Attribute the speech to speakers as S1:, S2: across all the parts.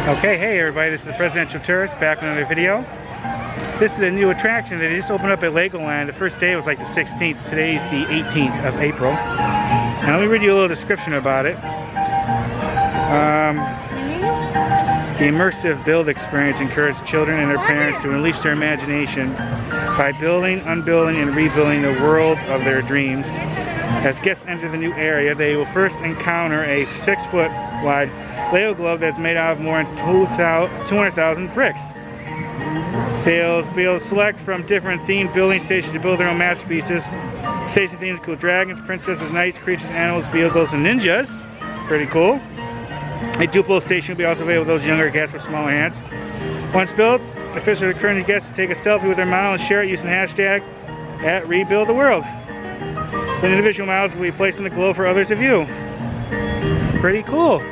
S1: Okay, hey everybody, this is the Presidential Tourist back with another video. This is a new attraction that just opened up at Legoland. The first day was like the 16th. Today is the 18th of April. Now let me read you a little description about it. The immersive build experience encourages children and their parents to unleash their imagination by building, unbuilding, and rebuilding the world of their dreams. As guests enter the new area, they will first encounter a 6-foot wide Lego globe that's made out of more than 200,000 bricks. They'll be able to select from different themed building stations to build their own masterpieces. Station themes include dragons, princesses, knights, creatures, animals, vehicles, and ninjas. Pretty cool. A Duplo station will be also available for those younger guests with smaller hands. Once built, officials are encouraging guests to take a selfie with their model and share it using the hashtag @RebuildTheWorld. The individual models will be placed in the globe for others to view. Pretty cool.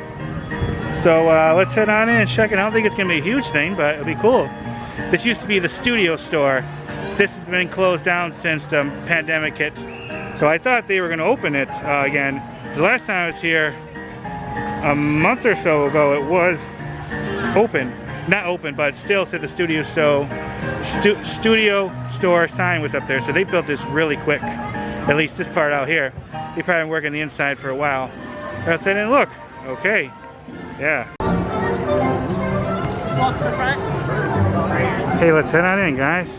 S1: So let's head on in and check it out. I don't think it's going to be a huge thing, but it'll be cool. This used to be the studio store. This has been closed down since the pandemic hit. So I thought they were going to open it again. The last time I was here, a month or so ago, it was open. Not open, but still said the studio store sign was up there. So they built this really quick. At least this part out here. They probably been working the inside for a while. I said, and look, okay. Yeah. Hey, let's head on in, guys.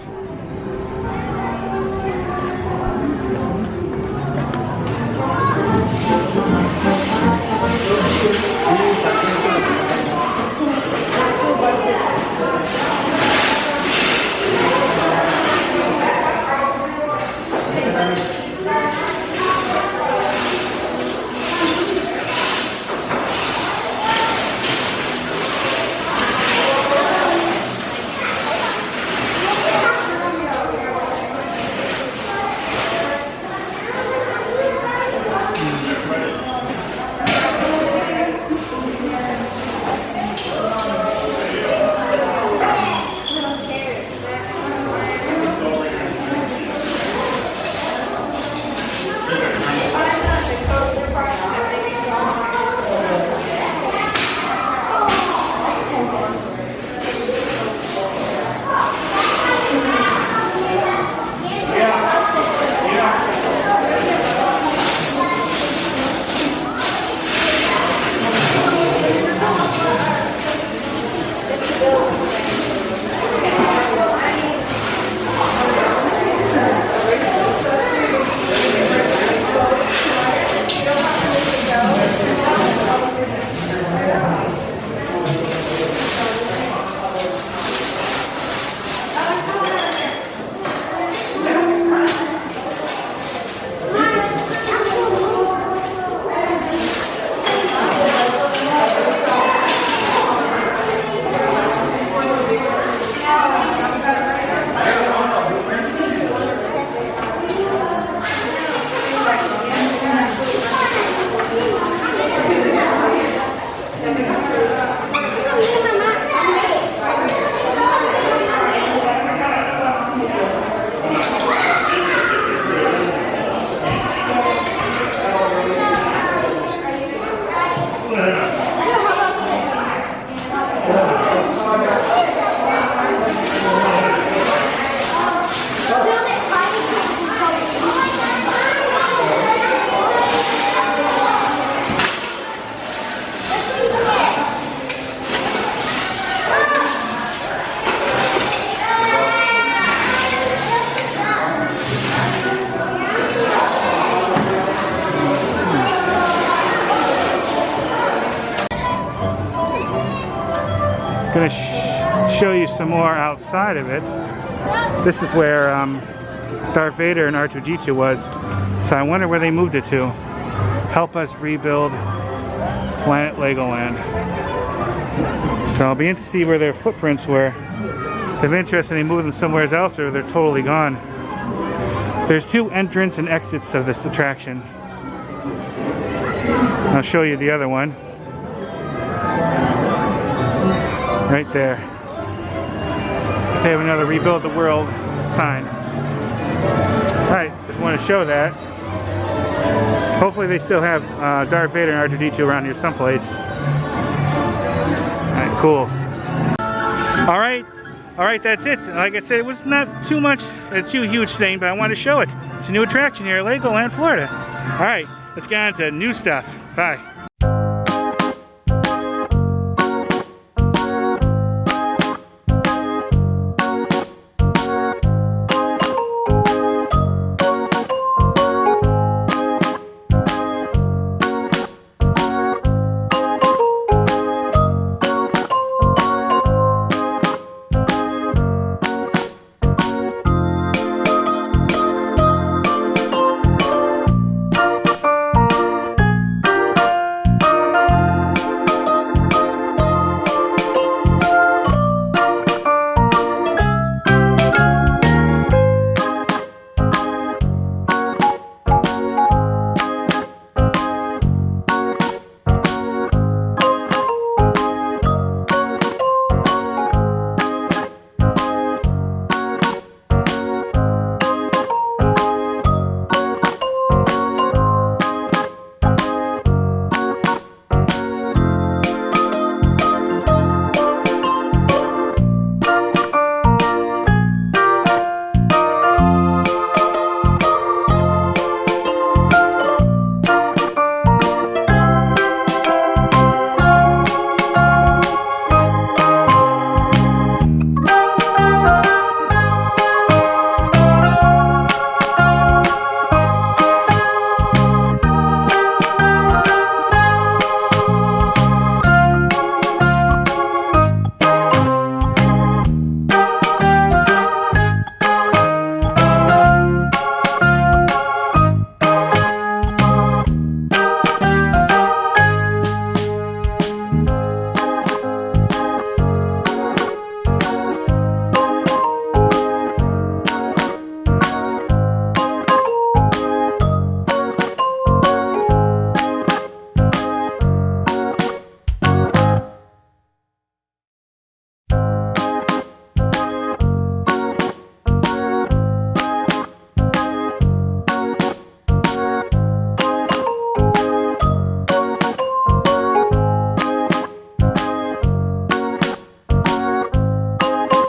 S1: Going to show you some more outside of it. This is where Darth Vader and R2-D2 was. So I wonder where they moved it to. Help us rebuild Planet Legoland. So I'll be in to see where their footprints were. If I'm interested, they moved them somewhere else or they're totally gone. There's 2 entrance and exits of this attraction. I'll show you the other one. Right there. They have another Rebuild the World sign. Alright, just want to show that. Hopefully they still have Darth Vader and R2-D2 around here someplace. Alright, cool. Alright, that's it. Like I said, it was not too huge thing, but I wanted to show it. It's a new attraction here at LEGOLAND Florida. Alright, let's get on to new stuff. Bye.